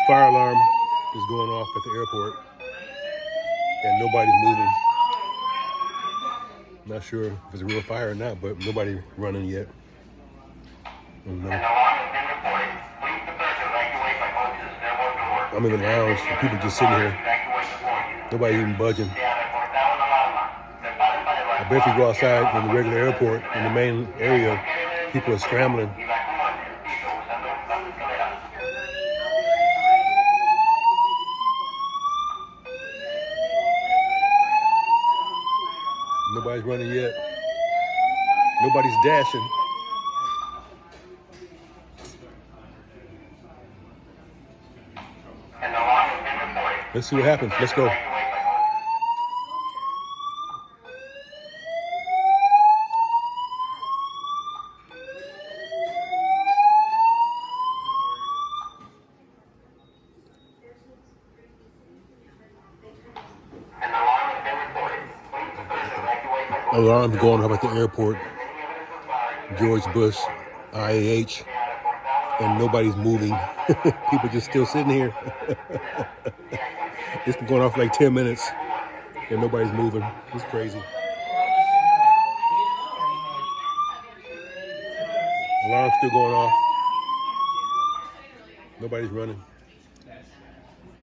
Fire alarm is going off at the airport, and nobody's moving. Not sure if it's a real fire or not, but nobody running yet. I'm in the lounge, and people just sitting here. Nobody even budging. I bet if you go outside in the regular airport, in the main area, people are scrambling. Nobody's running yet. Nobody's dashing. Let's see what happens. Let's go. Alarms going off at the airport. George Bush, IAH, and nobody's moving. People just still sitting here. It's been going off for like 10 minutes, and nobody's moving. It's crazy. Alarm's still going off. Nobody's running.